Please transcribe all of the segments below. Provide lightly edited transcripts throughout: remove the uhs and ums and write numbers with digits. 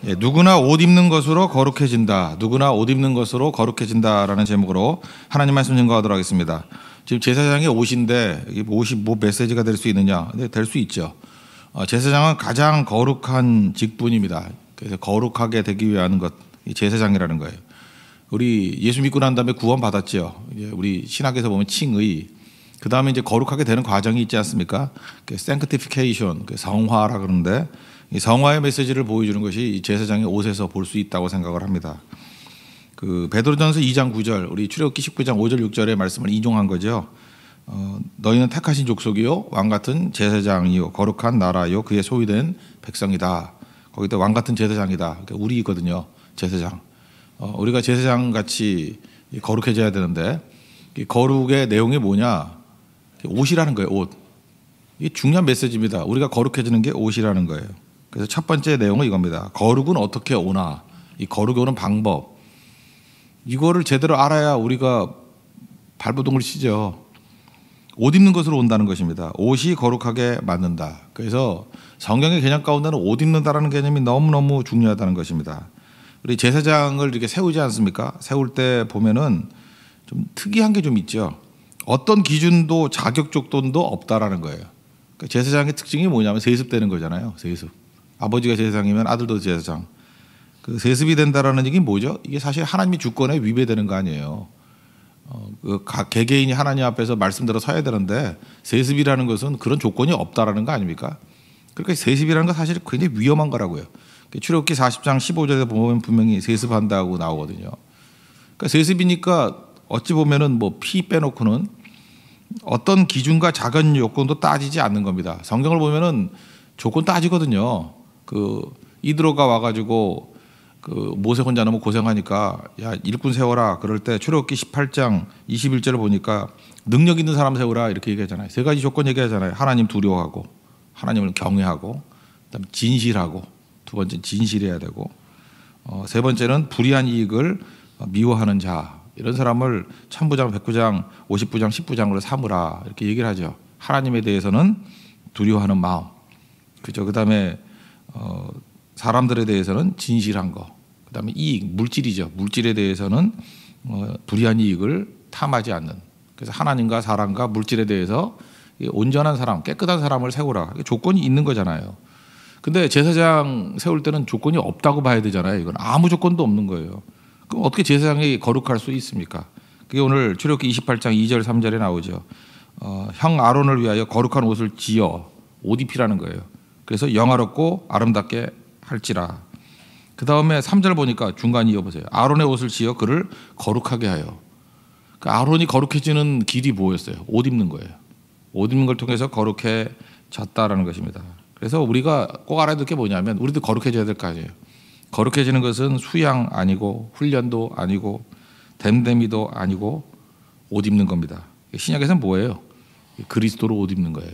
예, 누구나 옷 입는 것으로 거룩해진다. 누구나 옷 입는 것으로 거룩해진다라는 제목으로 하나님 말씀 증거하도록 하겠습니다. 지금 제사장의 옷인데 이 옷이 뭐 메시지가 될 수 있느냐? 네, 될 수 있죠. 제사장은 가장 거룩한 직분입니다. 그래서 거룩하게 되기 위한 것, 이 제사장이라는 거예요. 우리 예수 믿고 난 다음에 구원 받았죠. 우리 신학에서 보면 칭의, 그 다음에 이제 거룩하게 되는 과정이 있지 않습니까? sanctification, 성화라 그러는데 이 성화의 메시지를 보여주는 것이 이 제사장의 옷에서 볼 수 있다고 생각을 합니다. 그 베드로전서 2장 9절, 우리 출애굽기 19장 5절 6절의 말씀을 인용한 거죠. 너희는 택하신 족속이요 왕 같은 제사장이요 거룩한 나라요 그의 소유된 백성이다. 거기다 왕 같은 제사장이다. 우리거든요. 제사장. 우리가 제사장 같이 거룩해져야 되는데 이 거룩의 내용이 뭐냐? 옷이라는 거예요. 옷. 이게 중요한 메시지입니다. 우리가 거룩해지는 게 옷이라는 거예요. 그래서 첫 번째 내용은 이겁니다. 거룩은 어떻게 오나? 이 거룩이 오는 방법. 이거를 제대로 알아야 우리가 발버둥을 치죠. 옷 입는 것으로 온다는 것입니다. 옷이 거룩하게 맞는다. 그래서 성경의 개념 가운데는 옷 입는다라는 개념이 너무너무 중요하다는 것입니다. 우리 제사장을 이렇게 세우지 않습니까? 세울 때 보면은 좀 특이한 게 좀 있죠. 어떤 기준도 자격 조건도 없다라는 거예요. 그러니까 제사장의 특징이 뭐냐면 세습되는 거잖아요. 세습. 아버지가 제사장이면 아들도 제사장. 그 세습이 된다라는 얘기 뭐죠? 이게 사실 하나님의 주권에 위배되는 거 아니에요. 개개인이 하나님 앞에서 말씀대로 서야 되는데 세습이라는 것은 그런 조건이 없다라는 거 아닙니까? 그러니까 세습이라는 건 사실 굉장히 위험한 거라고요. 출애굽기 40장 15절에 보면 분명히 세습한다고 나오거든요. 그러니까 세습이니까 어찌 보면은 뭐 피 빼놓고는 어떤 기준과 작은 요건도 따지지 않는 겁니다. 성경을 보면은 조건 따지거든요. 이드로가 와가지고 모세 혼자 너무 고생하니까 야 일꾼 세워라. 그럴 때 출애굽기 18장 21절을 보니까 능력 있는 사람 세우라 이렇게 얘기하잖아요. 세 가지 조건 얘기하잖아요. 하나님 두려워하고 하나님을 경외하고 그다음에 진실하고 두 번째 진실해야 되고 세 번째는 불의한 이익을 미워하는 자. 이런 사람을 1000부장, 100부장, 50부장, 10부장으로 삼으라 이렇게 얘기를 하죠. 하나님에 대해서는 두려워하는 마음. 그죠? 그다음에 사람들에 대해서는 진실한 거. 그다음에 이익, 물질이죠. 물질에 대해서는 불의한 이익을 탐하지 않는. 그래서 하나님과 사람과 물질에 대해서 온전한 사람, 깨끗한 사람을 세우라. 조건이 있는 거잖아요. 근데 제사장 세울 때는 조건이 없다고 봐야 되잖아요. 이건 아무 조건도 없는 거예요. 그럼 어떻게 제사장이 거룩할 수 있습니까? 그게 오늘 출애굽기 28장 2절 3절에 나오죠. 형 아론을 위하여 거룩한 옷을 지어 옷 입히라는 거예요. 그래서 영화롭고 아름답게 할지라. 그 다음에 3절 보니까 중간 이어보세요. 아론의 옷을 지어 그를 거룩하게 하여. 그러니까 아론이 거룩해지는 길이 뭐였어요? 옷 입는 거예요. 옷 입는 걸 통해서 거룩해졌다라는 것입니다. 그래서 우리가 꼭 알아야 될 게 뭐냐면 우리도 거룩해져야 될 거 아니에요. 거룩해지는 것은 수양 아니고 훈련도 아니고 댐댐이도 아니고 옷 입는 겁니다. 신약에서는 뭐예요? 그리스도로 옷 입는 거예요.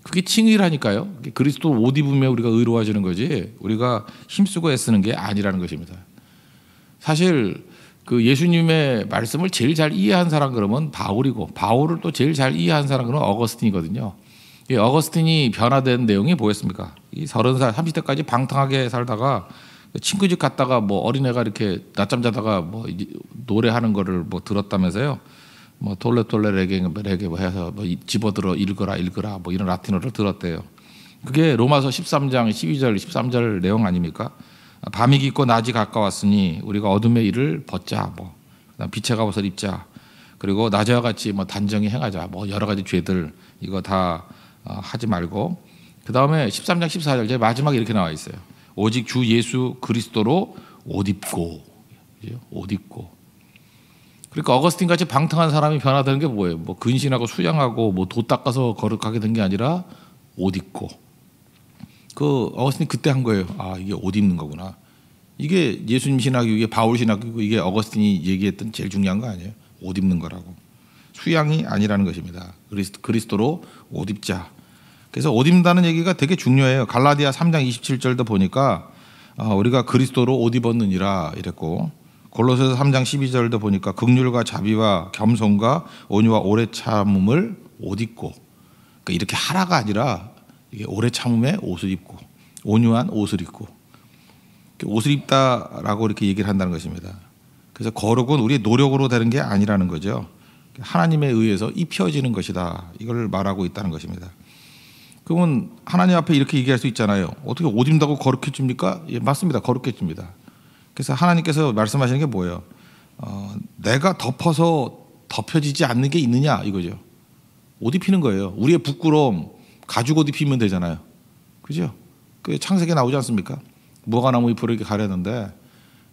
그게 칭의라니까요. 그리스도로 옷 입으면 우리가 의로워지는 거지 우리가 힘쓰고 애쓰는 게 아니라는 것입니다. 사실 그 예수님의 말씀을 제일 잘 이해한 사람 그러면 바울이고 바울을 또 제일 잘 이해한 사람 그러면 어거스틴이거든요. 이 어거스틴이 변화된 내용이 뭐였습니까? 이 30살, 30대까지 방탕하게 살다가 친구 집 갔다가 뭐 어린애가 이렇게 낮잠 자다가 뭐 노래하는 거를 뭐 들었다면서요. 뭐 톨레톨레 레게 뭐 해서 뭐 집어들어 읽어라 뭐 이런 라틴어를 들었대요. 그게 로마서 13장 12절 13절 내용 아닙니까? 밤이 깊고 낮이 가까웠으니 우리가 어둠의 일을 벗자 뭐 그다음 빛의 갑옷을 입자 그리고 낮에와 같이 뭐 단정히 행하자 뭐 여러 가지 죄들 이거 다 하지 말고 그 다음에 13장 14절 제 마지막에 이렇게 나와 있어요. 오직 주 예수 그리스도로 옷 입고 옷 입고. 그러니까 어거스틴 같이 방탕한 사람이 변화되는 게 뭐예요? 뭐 근신하고 수양하고 뭐 도 닦아서 거룩하게 된 게 아니라 옷 입고. 그 어거스틴이 그때 한 거예요. 아 이게 옷 입는 거구나. 이게 예수님 신학이고 이게 바울 신학이고 이게 어거스틴이 얘기했던 제일 중요한 거 아니에요? 옷 입는 거라고. 수양이 아니라는 것입니다. 그리스도로 옷 입자. 그래서 옷 입는다는 얘기가 되게 중요해요. 갈라디아 3장 27절도 보니까 우리가 그리스도로 옷 입었느니라 이랬고 골로새서 3장 12절도 보니까 긍휼과 자비와 겸손과 온유와 오래 참음을 옷 입고 그러니까 이렇게 하라가 아니라 이게 오래 참음에 옷을 입고 온유한 옷을 입고 옷을 입다라고 이렇게 얘기를 한다는 것입니다. 그래서 거룩은 우리의 노력으로 되는 게 아니라는 거죠. 하나님에 의해서 입혀지는 것이다. 이걸 말하고 있다는 것입니다. 그러면 하나님 앞에 이렇게 얘기할 수 있잖아요. 어떻게 옷 입는다고 거룩해집니까? 예, 맞습니다. 거룩해집니다. 그래서 하나님께서 말씀하시는 게 뭐예요? 내가 덮어서 덮여지지 않는 게 있느냐 이거죠. 옷 입히는 거예요. 우리의 부끄러움 가죽 옷 입히면 되잖아요. 그죠? 그 창세기에 나오지 않습니까? 무화과나무 잎으로 이렇게 가렸는데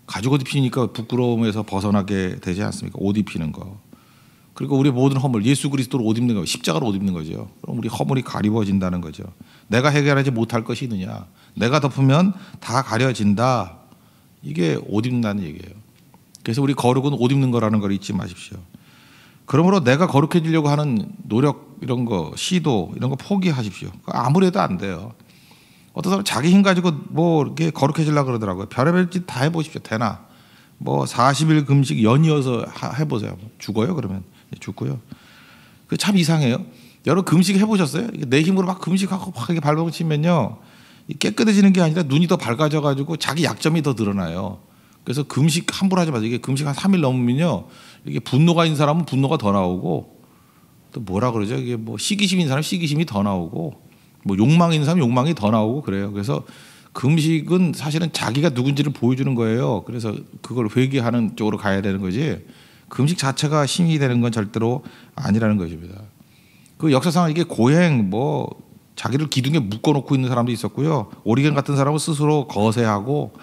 가죽 옷 입히니까 부끄러움에서 벗어나게 되지 않습니까? 옷 입히는 거. 그리고 우리의 모든 허물, 예수 그리스도로 옷 입는 거, 십자가로 옷 입는 거죠. 그럼 우리 허물이 가리워진다는 거죠. 내가 해결하지 못할 것이 있느냐? 내가 덮으면 다 가려진다. 이게 옷 입는다는 얘기예요. 그래서 우리 거룩은 옷 입는 거라는 걸 잊지 마십시오. 그러므로 내가 거룩해지려고 하는 노력 이런 거, 시도 이런 거 포기하십시오. 아무래도 안 돼요. 어떤 사람 자기 힘 가지고 뭐 이렇게 거룩해지려고 그러더라고요. 별의별 짓 다 해보십시오. 되나? 뭐 40일 금식 연이어서 해보세요. 죽어요 그러면. 죽고요. 그 참 이상해요. 여러분 금식 해보셨어요? 내 힘으로 막 금식하고 막 이렇게 발버둥 치면요 깨끗해지는 게 아니라 눈이 더 밝아져 가지고 자기 약점이 더 드러나요. 그래서 금식 함부로 하지 마세요. 이게 금식 한 3일 넘으면요 이게 분노가 있는 사람은 분노가 더 나오고 또 뭐라 그러죠? 이게 뭐 시기심인 사람 시기심이 더 나오고 뭐 욕망이 있는 사람 욕망이 더 나오고 그래요. 그래서 금식은 사실은 자기가 누군지를 보여주는 거예요. 그래서 그걸 회개하는 쪽으로 가야 되는 거지. 금식 자체가 힘이 되는 건 절대로 아니라는 것입니다. 그 역사상 이게 고행 뭐 자기를 기둥에 묶어놓고 있는 사람도 있었고요. 오리겐 같은 사람은 스스로 거세하고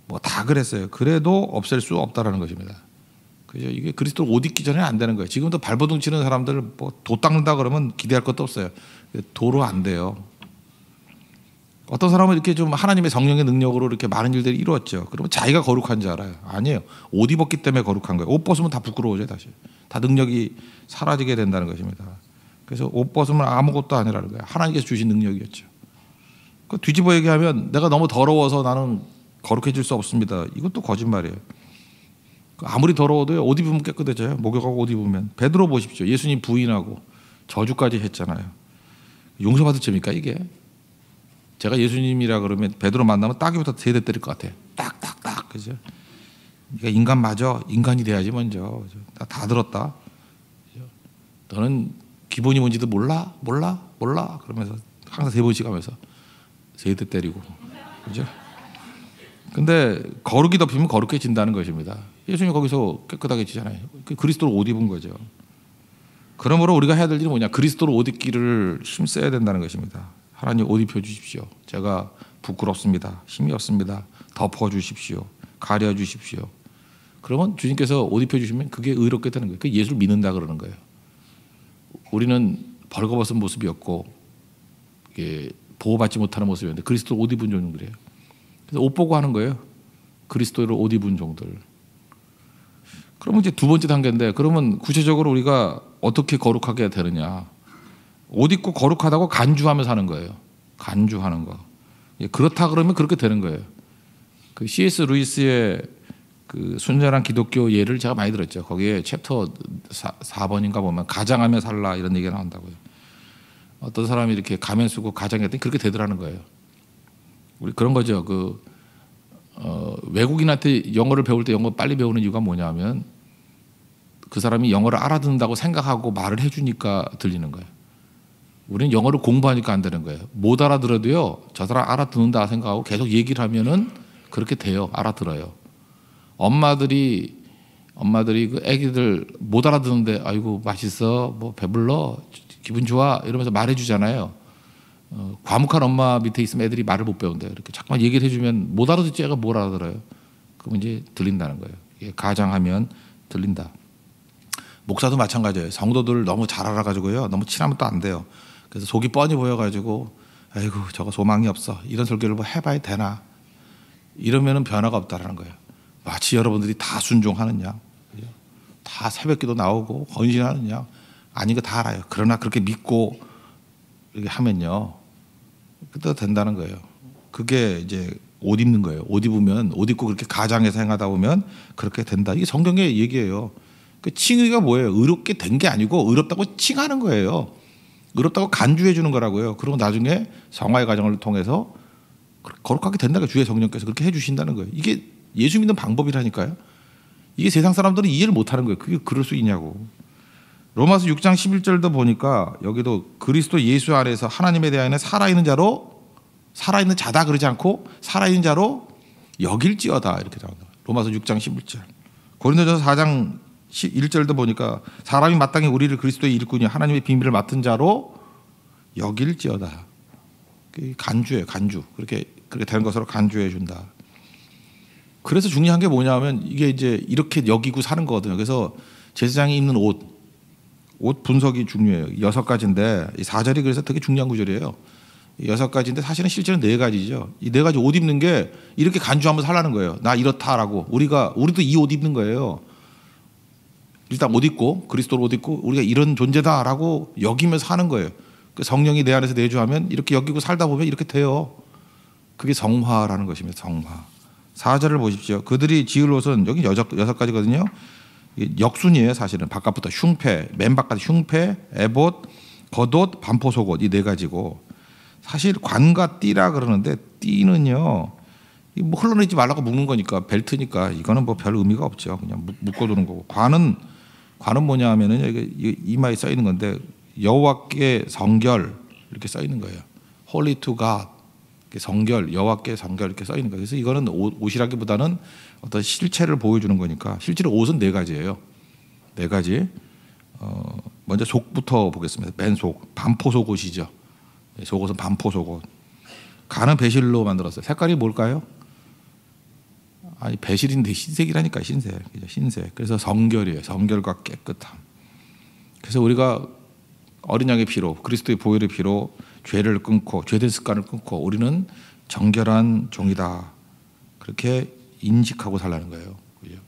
뭐 다 그랬어요. 그래도 없앨 수 없다라는 것입니다. 그죠? 이게 그리스도 옷 입기 전에 안 되는 거예요. 지금도 발버둥 치는 사람들 뭐 도 닦는다 그러면 기대할 것도 없어요. 도로 안 돼요. 어떤 사람은 이렇게 좀 하나님의 성령의 능력으로 이렇게 많은 일들을 이루었죠. 그러면 자기가 거룩한 줄 알아요. 아니에요. 옷 입었기 때문에 거룩한 거예요. 옷 벗으면 다 부끄러워져요. 다시 다 능력이 사라지게 된다는 것입니다. 그래서 옷 벗으면 아무것도 아니라는 거예요. 하나님께서 주신 능력이었죠. 그 뒤집어 얘기하면 내가 너무 더러워서 나는 거룩해질 수 없습니다. 이것도 거짓말이에요. 아무리 더러워도요 옷 입으면 깨끗해져요. 목욕하고 옷 입으면. 베드로 보십시오. 예수님 부인하고 저주까지 했잖아요. 용서받을 죄입니까 이게? 제가 예수님이라 그러면 베드로 만나면 따기부터 3대 때릴 것 같아요. 딱딱딱 그죠? 네가 인간 맞아. 인간이 돼야지 먼저. 다 들었다. 그죠? 너는 기본이 뭔지도 몰라? 그러면서 항상 3번씩 하면서 3대 때리고 그죠? 근데 거룩이 덮이면 거룩해진다는 것입니다. 예수님 거기서 깨끗하게 지잖아요. 그리스도로 옷 입은 거죠. 그러므로 우리가 해야 될 일이 뭐냐? 그리스도로 옷 입기를 힘써야 된다는 것입니다. 하나님 옷 입혀 주십시오. 제가 부끄럽습니다. 힘이 없습니다. 덮어 주십시오. 가려 주십시오. 그러면 주님께서 옷 입혀 주시면 그게 의롭게 되는 거예요. 그게 예수를 믿는다 그러는 거예요. 우리는 벌거벗은 모습이었고 보호받지 못하는 모습이었는데 그리스도로 옷 입은 종들이에요. 그래서 옷 보고 하는 거예요. 그리스도로 옷 입은 종들. 그러면 이제 두 번째 단계인데 그러면 구체적으로 우리가 어떻게 거룩하게 되느냐? 옷 입고 거룩하다고 간주하면서 하는 거예요. 간주하는 거. 그렇다 그러면 그렇게 되는 거예요. 그 C.S. 루이스의 그 순전한 기독교 예를 제가 많이 들었죠. 거기에 챕터 4번인가 보면 가장하며 살라 이런 얘기가 나온다고요. 어떤 사람이 이렇게 가면 쓰고 가장했더니 그렇게 되더라는 거예요. 우리 그런 거죠. 외국인한테 영어를 배울 때 영어 빨리 배우는 이유가 뭐냐면 그 사람이 영어를 알아듣는다고 생각하고 말을 해주니까 들리는 거예요. 우리는 영어를 공부하니까 안 되는 거예요. 못 알아들어도요, 저 사람 알아듣는다 생각하고 계속 얘기를 하면은 그렇게 돼요. 알아들어요. 엄마들이 그 애기들 못 알아듣는데 아이고 맛있어, 뭐 배불러, 기분 좋아 이러면서 말해주잖아요. 과묵한 엄마 밑에 있으면 애들이 말을 못 배운대요. 이렇게 자꾸만 얘기를 해주면 못 알아듣지 애가 뭘 알아들어요. 그럼 이제 들린다는 거예요. 이게 가장하면 들린다. 목사도 마찬가지예요. 성도들을 너무 잘 알아가지고요. 너무 친하면 또 안 돼요. 그래서 속이 뻔히 보여가지고 아이고 저거 소망이 없어. 이런 설교를 뭐 해봐야 되나. 이러면은 변화가 없다라는 거예요. 마치 여러분들이 다 순종하느냐. 다 새벽기도 나오고 헌신하느냐. 아닌 거 다 알아요. 그러나 그렇게 믿고 이렇게 하면요. 그때 된다는 거예요. 그게 이제 옷 입는 거예요. 옷 입으면 옷 입고 그렇게 가장해서 행하다 보면 그렇게 된다. 이게 성경의 얘기예요. 그 칭의가 뭐예요? 의롭게 된 게 아니고 의롭다고 칭하는 거예요. 의롭다고 간주해 주는 거라고요. 그리고 나중에 성화의 과정을 통해서 거룩하게 된다는 거예요. 주의 성령께서 그렇게 해주신다는 거예요. 이게 예수 믿는 방법이라니까요. 이게 세상 사람들은 이해를 못하는 거예요. 그게 그럴 수 있냐고. 로마서 6장 11절도 보니까 여기도 그리스도 예수 안에서 하나님에 대하여는 살아있는 자로 살아있는 자다 그러지 않고 살아있는 자로 여길지어다 이렇게 나온다. 로마서 6장 11절. 고린도전서 4장 1절도 보니까 사람이 마땅히 우리를 그리스도의 일꾼이 하나님의 비밀을 맡은 자로 여길지어다. 간주예요. 간주. 그렇게 된 것으로 간주해 준다. 그래서 중요한 게 뭐냐면 이게 이제 이렇게 여기고 사는 거거든요. 그래서 제사장이 입는 옷 분석이 중요해요. 6가지인데 이 4절이 그래서 되게 중요한 구절이에요. 6가지인데 사실은 실제는 4가지죠. 이 4가지 옷 입는 게 이렇게 간주하면서 살라는 거예요. 나 이렇다라고. 우리도 이 옷 입는 거예요. 일단 옷 입고 그리스도로 옷 입고 우리가 이런 존재다라고 여기면서 사는 거예요. 성령이 내 안에서 내주하면 이렇게 여기고 살다 보면 이렇게 돼요. 그게 성화라는 것입니다. 성화. 4절을 보십시오. 그들이 지을 옷은 여기 6가지거든요. 역순이에요. 사실은 바깥부터 흉패, 맨 바깥 흉패, 에봇, 겉옷, 반포속옷 이 4가지고 사실 관과 띠라 그러는데 띠는요 뭐 흘러내지 말라고 묶는 거니까 벨트니까 이거는 뭐 별 의미가 없죠. 그냥 묶어두는 거고 관은 뭐냐 하면은 여기 이마에 써 있는 건데 여호와께 성결 이렇게 써 있는 거예요. Holy to God 성결 여호와께 성결 이렇게 써 있는 거예요. 그래서 이거는 옷이라기보다는 어떤 실체를 보여주는 거니까 실제로 옷은 4가지예요. 4가지. 먼저 속부터 보겠습니다. 맨 속 반포속옷이죠. 속옷은 반포속옷. 간은 배실로 만들었어요. 색깔이 뭘까요? 아니 배실인데 흰색이라니까 흰색. 그래서 성결이에요. 성결과 깨끗함. 그래서 우리가 어린 양의 피로 그리스도의 보혈의 피로 죄를 끊고 죄된 습관을 끊고 우리는 정결한 종이다. 그렇게 인식하고 살라는 거예요. 우리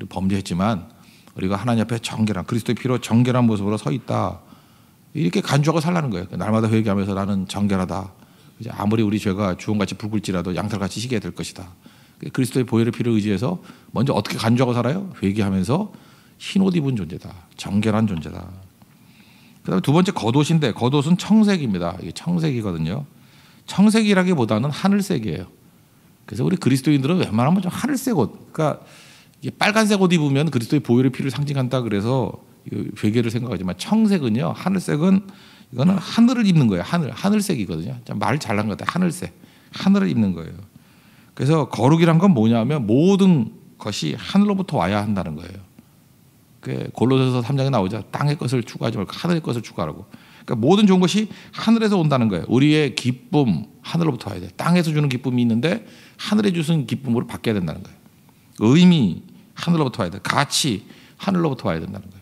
범죄했지만 우리가 하나님 앞에 정결한 그리스도의 피로 정결한 모습으로 서 있다. 이렇게 간주하고 살라는 거예요. 날마다 회개하면서 나는 정결하다. 아무리 우리 죄가 주홍같이 붉을지라도 양털같이 희게 될 것이다. 그리스도의 보혈의 피를 의지해서 먼저 어떻게 간주하고 살아요? 회개하면서 흰옷 입은 존재다. 정결한 존재다. 그다음에 두 번째 겉옷인데 겉옷은 청색입니다. 이게 청색이거든요. 청색이라기보다는 하늘색이에요. 그래서 우리 그리스도인들은 웬만하면 좀 하늘색 옷, 그러니까 이게 빨간색 옷 입으면 그리스도의 보혈의 피를 상징한다 그래서 회개를 생각하지만 청색은요, 하늘색은 이거는 하늘을 입는 거예요. 하늘색이거든요. 말 잘난 것 같아요. 하늘색, 하늘을 입는 거예요. 그래서 거룩이란 건 뭐냐면 모든 것이 하늘로부터 와야 한다는 거예요. 골로새서 3장에 나오죠. 땅의 것을 추구하지 말고 하늘의 것을 추구하라고. 그러니까 모든 좋은 것이 하늘에서 온다는 거예요. 우리의 기쁨 하늘로부터 와야 돼요. 땅에서 주는 기쁨이 있는데 하늘에 주는 기쁨으로 바뀌어야 된다는 거예요. 의미 하늘로부터 와야 돼요. 가치 하늘로부터 와야 된다는 거예요.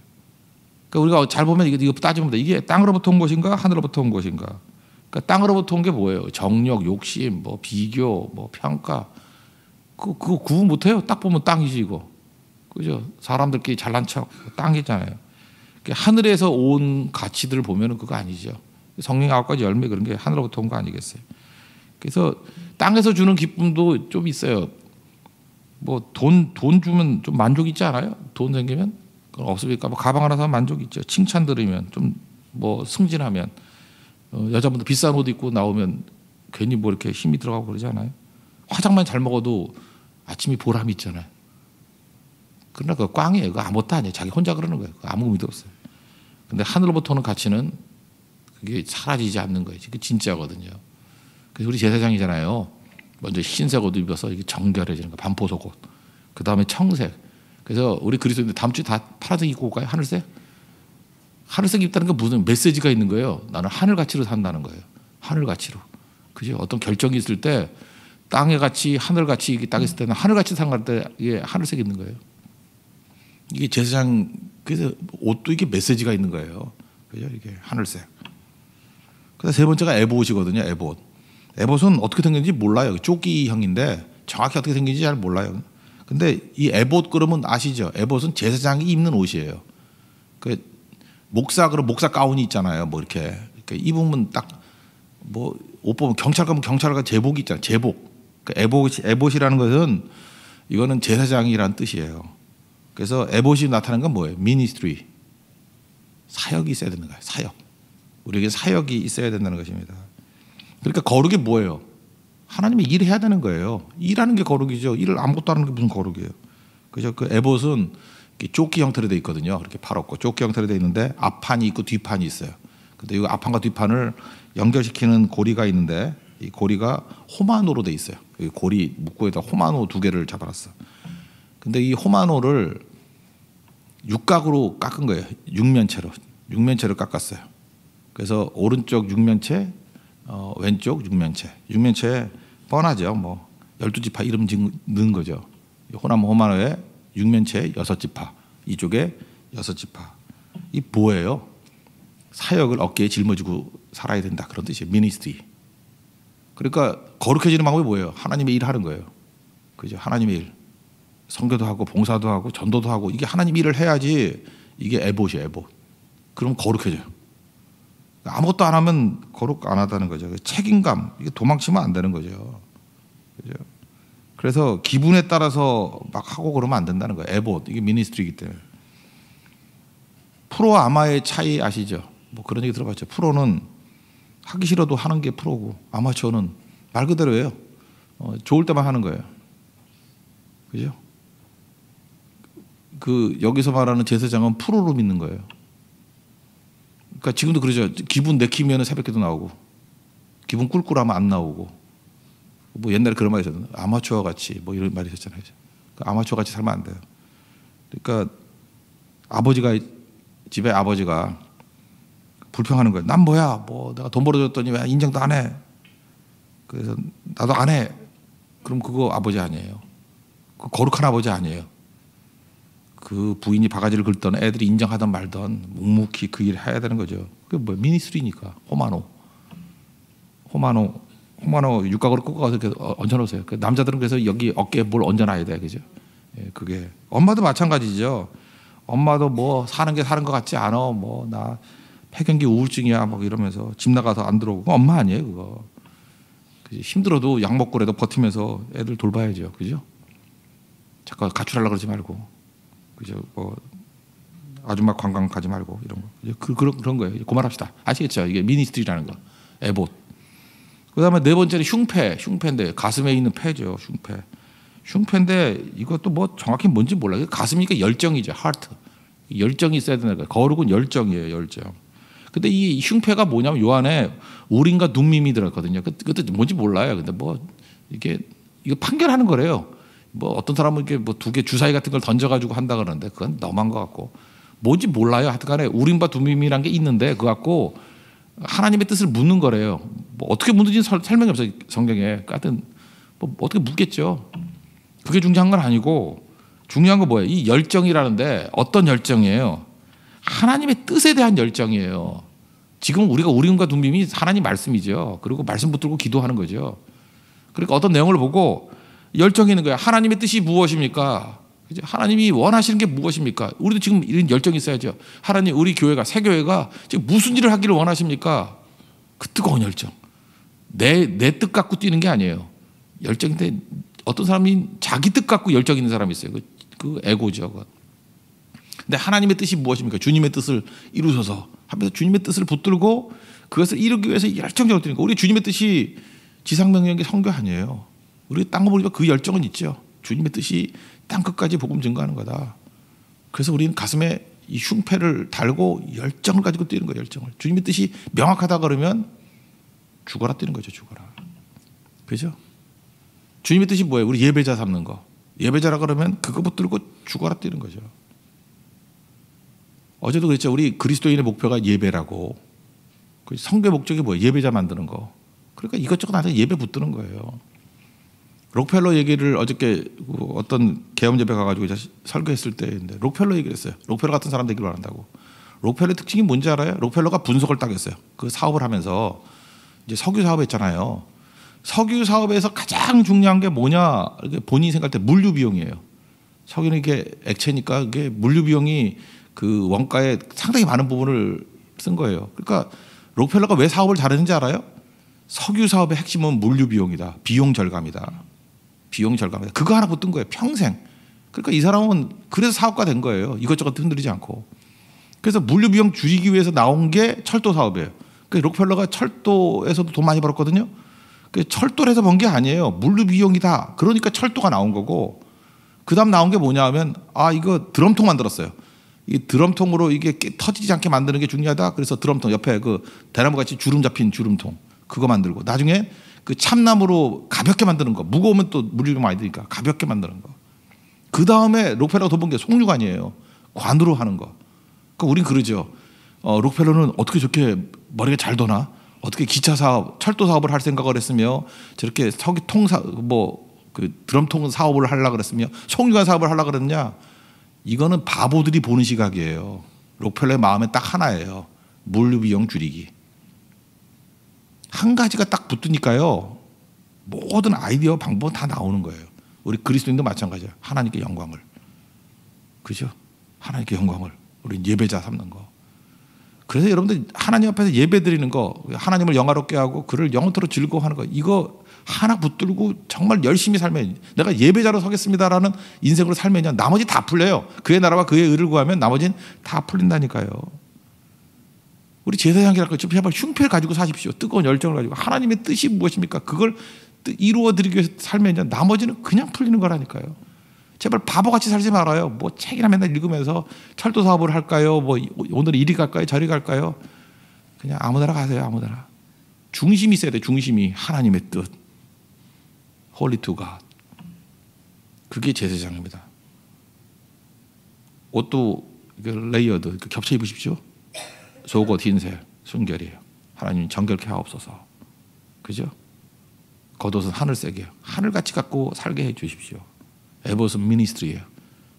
그러니까 우리가 잘 보면 이거 따지면 돼. 이게 땅으로부터 온 것인가 하늘로부터 온 것인가. 그러니까 땅으로부터 온 게 뭐예요? 정력, 욕심, 뭐 비교, 뭐 평가. 그거 구분 못해요. 딱 보면 땅이지 이거. 그죠? 사람들끼리 잘난 척 땅이잖아요. 하늘에서 온 가치들을 보면은 그거 아니죠. 성령 9가지 열매 그런 게 하늘로부터 온 거 아니겠어요? 그래서 땅에서 주는 기쁨도 좀 있어요. 뭐 돈 주면 좀 만족 있지 않아요? 돈 생기면 없으니까 뭐 가방 하나 사면 만족 있죠. 칭찬 들으면 좀 뭐 승진하면 여자분들 비싼 옷 입고 나오면 괜히 뭐 이렇게 힘이 들어가고 그러지 않아요? 화장만 잘 먹어도 아침에 보람이 있잖아요. 그러나 그거 꽝이에요. 그거 아무것도 아니에요. 자기 혼자 그러는 거예요. 아무 의미도 없어요. 근데 하늘로부터 오는 가치는 그게 사라지지 않는 거예요. 그게 진짜거든요. 그래서 우리 제사장이잖아요. 먼저 흰색 옷 입어서 이게 정결해지는 거, 반포속 옷. 그 다음에 청색. 그래서 우리 그리스도인들 다음 주에 다 파란색 입고 올까요? 하늘색? 하늘색 입다는 건 무슨 메시지가 있는 거예요. 나는 하늘 가치로 산다는 거예요. 하늘 가치로. 그죠? 어떤 결정이 있을 때 땅의 가치, 하늘 가치 이게 딱 있을 때는 하늘 가치 상할 때 이게 하늘색 입는 거예요. 이게 제사장 그래서 옷도 이게 메시지가 있는 거예요. 그죠? 이게 하늘색. 그다음 세 번째가 에봇이거든요. 에봇. 에봇은 어떻게 생겼는지 몰라요. 조끼형인데 정확히 어떻게 생긴지 잘 몰라요. 근데 이 에봇 그러면 아시죠? 에봇은 제사장이 입는 옷이에요. 그 목사 가운이 있잖아요. 뭐 이렇게 입으면 딱 뭐 옷 보면 경찰 가면 경찰관 제복이 있잖아요. 제복. 그러니까 에봇이라는 것은 이거는 제사장이라는 뜻이에요. 그래서 에봇이 나타나는 건 뭐예요? 미니스트리. 사역이 있어야 되는 거예요. 사역. 우리에게 사역이 있어야 된다는 것입니다. 그러니까 거룩이 뭐예요? 하나님이 일해야 되는 거예요. 일하는 게 거룩이죠. 일을 아무것도 안 하는 게 무슨 거룩이에요. 그죠? 그 에봇은 조끼 형태로 돼 있거든요. 그렇게 팔았고 조끼 형태로 돼 있는데 앞판이 있고 뒷판이 있어요. 근데 이 앞판과 뒷판을 연결시키는 고리가 있는데 이 고리가 호마노로 돼 있어요. 이 고리 묶고에다 호마노 2개를 잡아놨어. 근데 이 호마노를 육각으로 깎은 거예요. 육면체로 깎았어요. 그래서 오른쪽 육면체, 왼쪽 육면체. 육면체에 뻔하죠. 뭐 12지파 이름 넣은 거죠. 호마노에 육면체 6지파, 이쪽에 6지파. 이 뭐예요? 사역을 어깨에 짊어지고 살아야 된다. 그런 뜻이에요. 미니스트리. 그러니까 거룩해지는 방법이 뭐예요? 하나님의 일을 하는 거예요. 그죠? 하나님의 일. 선교도 하고 봉사도 하고 전도도 하고 이게 하나님 일을 해야지 이게 에봇이에요. 에봇. 그럼 거룩해져요. 아무것도 안 하면 거룩 안 하다는 거죠. 책임감. 이게 도망치면 안 되는 거죠. 그죠? 그래서 기분에 따라서 막 하고 그러면 안 된다는 거예요. 에봇. 이게 미니스트리이기 때문에. 프로와 아마의 차이 아시죠? 뭐 그런 얘기 들어봤죠. 프로는 하기 싫어도 하는 게 프로고 아마추어는 말 그대로예요. 좋을 때만 하는 거예요. 그죠? 그 여기서 말하는 제사장은 프로로 믿는 거예요. 그러니까 지금도 그러죠. 기분 내키면 새벽기도 나오고 기분 꿀꿀하면 안 나오고 뭐 옛날에 그런 말이 있었잖아요. 아마추어 같이 뭐 이런 말이 있었잖아요. 아마추어 같이 살면 안 돼요. 그러니까 집에 아버지가 불평하는 거예요. 난 뭐야? 뭐 내가 돈 벌어줬더니 왜 인정도 안 해? 그래서 나도 안 해. 그럼 그거 아버지 아니에요. 그 거룩한 아버지 아니에요. 그 부인이 바가지를 긁던 애들이 인정하던 말던 묵묵히 그 일을 해야 되는 거죠. 그게 뭐 미니스트리니까. 호마노 육각으로 꺾어서 이렇게 얹어놓으세요. 그 남자들은 그래서 여기 어깨에 뭘 얹어놔야 돼, 그죠? 예, 그게 엄마도 마찬가지죠. 엄마도 뭐 사는 것 같지 않아. 뭐 나 폐경기 우울증이야, 뭐 이러면서 집 나가서 안 들어오고 그거 엄마 아니에요, 그거. 그죠? 힘들어도 약 먹고라도 버티면서 애들 돌봐야죠, 그죠? 자꾸 가출하려고 그러지 말고, 그죠? 뭐 아줌마 관광 가지 말고 이런 거. 그런 거예요. 그만합시다. 아시겠죠? 이게 미니스트리라는 거. 에봇. 그다음에 네 번째는 흉패인데 가슴에 있는 폐죠. 흉패인데 이것도 뭐 정확히 뭔지 몰라요. 가슴이니까 열정이죠. 하트. 열정이 있어야 되는 거예요. 거룩은 열정이에요. 열정. 근데 이 흉패가 뭐냐면 요 안에 우림과 둠밈이 들었거든요. 그것도 뭔지 몰라요. 근데 뭐 이거 판결하는 거래요. 뭐 어떤 사람은 이렇게 뭐 2개 주사위 같은 걸 던져가지고 한다 그러는데 그건 너무한 것 같고 뭔지 몰라요. 하여튼간에 우림과 둠밈이란 게 있는데 그거 갖고 하나님의 뜻을 묻는 거래요. 뭐 어떻게 묻는지 설명이 없어요. 성경에. 하여튼 뭐 어떻게 묻겠죠. 그게 중요한 건 아니고 중요한 건 뭐예요? 이 열정이라는데 어떤 열정이에요? 하나님의 뜻에 대한 열정이에요. 지금 우리가 우림과 둠밈이 하나님 말씀이죠. 그리고 말씀 붙들고 기도하는 거죠. 그러니까 어떤 내용을 보고 열정이 있는 거예요. 하나님의 뜻이 무엇입니까? 하나님이 원하시는 게 무엇입니까? 우리도 지금 이런 열정이 있어야죠. 하나님, 우리 교회가, 새 교회가 지금 무슨 일을 하기를 원하십니까? 그 뜨거운 열정. 내 뜻 갖고 뛰는 게 아니에요. 열정인데 어떤 사람이 자기 뜻 갖고 열정 있는 사람이 있어요. 그 에고죠. 근데 하나님의 뜻이 무엇입니까? 주님의 뜻을 이루소서 하면서 주님의 뜻을 붙들고 그것을 이루기 위해서 열정적으로 뛰는 거. 우리 주님의 뜻이 지상명령의 선교 아니에요. 우리 땅을 보니까 그 열정은 있죠. 주님의 뜻이 땅 끝까지 복음 증거하는 거다. 그래서 우리는 가슴에 이 흉패를 달고 열정을 가지고 뛰는 거예요. 열정을. 주님의 뜻이 명확하다 그러면 죽어라 뛰는 거죠. 죽어라. 그죠? 주님의 뜻이 뭐예요? 우리 예배자 삼는 거. 예배자라 그러면 그거 붙들고 죽어라 뛰는 거죠. 어제도 그랬죠. 우리 그리스도인의 목표가 예배라고. 선교의 목적이 뭐예요? 예배자 만드는 거. 그러니까 이것저것 나한테 예배 붙드는 거예요. 록펠러 얘기를 어저께 어떤 개업 예배 가가지고 설교했을 때인데 록펠러 얘기를 했어요. 록펠러 같은 사람 되기를 바란다고. 록펠러의 특징이 뭔지 알아요? 록펠러가 분석을 딱 했어요. 그 사업을 하면서 이제 석유 사업 했잖아요. 석유 사업에서 가장 중요한 게 뭐냐? 본인이 생각할 때 물류 비용이에요. 석유는 이게 액체니까 이게 물류 비용이 그 원가에 상당히 많은 부분을 쓴 거예요. 그러니까 록펠러가 왜 사업을 잘했는지 알아요? 석유 사업의 핵심은 물류 비용이다. 비용 절감이다. 비용 절감이다. 그거 하나 붙든 거예요. 평생. 그러니까 이 사람은 그래서 사업가 된 거예요. 이것저것 흔들리지 않고. 그래서 물류 비용 줄이기 위해서 나온 게 철도 사업이에요. 그러니까 록펠러가 철도에서도 돈 많이 벌었거든요. 철도를 해서 번 게 아니에요. 물류 비용이다. 그러니까 철도가 나온 거고, 그다음 나온 게 뭐냐 하면 이거 드럼통 만들었어요. 이 드럼통으로 이게 터지지 않게 만드는 게 중요하다. 그래서 드럼통 옆에 그 대나무 같이 주름 잡힌 주름통 그거 만들고, 나중에 그 참나무로 가볍게 만드는 거, 무거우면 또 물이 많이 드니까 가볍게 만드는 거. 그 다음에 록펠러가 더 본 게 송유관이에요. 관으로 하는 거. 그러니까 우린 그러죠. 록펠러는 어떻게 저렇게 머리가 잘 도나? 어떻게 기차 사업, 철도 사업을 할 생각을 했으며, 저렇게 석유통 그 드럼통 사업을 하려고 그랬으며, 송유관 사업을 하려고 그랬냐? 이거는 바보들이 보는 시각이에요. 록펠러의 마음에 딱 하나예요. 물류 비용 줄이기. 한 가지가 딱 붙으니까요, 모든 아이디어 방법은 다 나오는 거예요. 우리 그리스도인도 마찬가지예요. 하나님께 영광을, 그죠? 하나님께 영광을, 우리 예배자 삼는 거. 그래서 여러분들 하나님 앞에서 예배 드리는 거, 하나님을 영화롭게 하고 그를 영원토록 즐거워하는 거, 이거 하나 붙들고 정말 열심히 살면, 내가 예배자로 서겠습니다라는 인생으로 살면요, 나머지 다 풀려요. 그의 나라와 그의 의를 구하면 나머지는 다 풀린다니까요. 우리 제사장이랄 거 제발 흉패를 가지고 사십시오. 뜨거운 열정을 가지고 하나님의 뜻이 무엇입니까? 그걸 이루어 드리기 위해서 살면요, 나머지는 그냥 풀리는 거라니까요. 제발 바보같이 살지 말아요. 뭐 책이나 맨날 읽으면서 철도 사업을 할까요? 뭐 오늘 이리 갈까요? 저리 갈까요? 그냥 아무데나 가세요. 아무데나. 중심이 있어야 돼. 중심이 하나님의 뜻. Holy to God. 그게 제사장입니다. 옷도 레이어드 겹쳐 입으십시오. 속옷 흰색 순결이에요. 하나님 정결케 하옵소서. 그죠? 겉옷은 하늘색이에요. 하늘같이 갖고 살게 해 주십시오. 에봇은 미니스트리예요.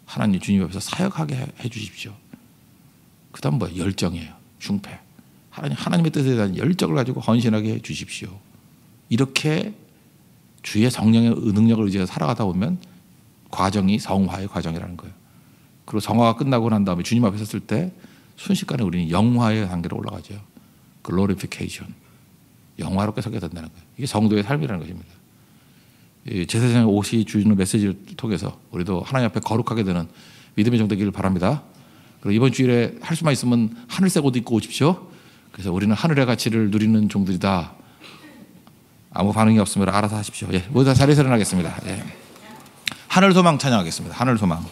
하나님 주님 앞에서 사역하게 해 주십시오. 그 다음 뭐예요? 열정이에요. 흉패. 하나님의 뜻에 대한 열정을 가지고 헌신하게 해 주십시오. 이렇게 주의 성령의 능력을 의지해서 살아가다 보면 과정이 성화의 과정이라는 거예요. 그리고 성화가 끝나고 난 다음에 주님 앞에 섰을 때 순식간에 우리는 영화의 단계로 올라가죠. 글로리피케이션. 영화롭게 서게 된다는 거예요. 이게 성도의 삶이라는 것입니다. 제사장의 옷이 주는 메시지를 통해서 우리도 하나님 앞에 거룩하게 되는 믿음의 종 되기를 바랍니다. 그리고 이번 주일에 할 수만 있으면 하늘색 옷 입고 오십시오. 그래서 우리는 하늘의 가치를 누리는 종들이다. 아무 반응이 없으면 알아서 하십시오. 모두 다 자리에서 일어나겠습니다. 하늘 소망 찬양하겠습니다. 하늘 소망.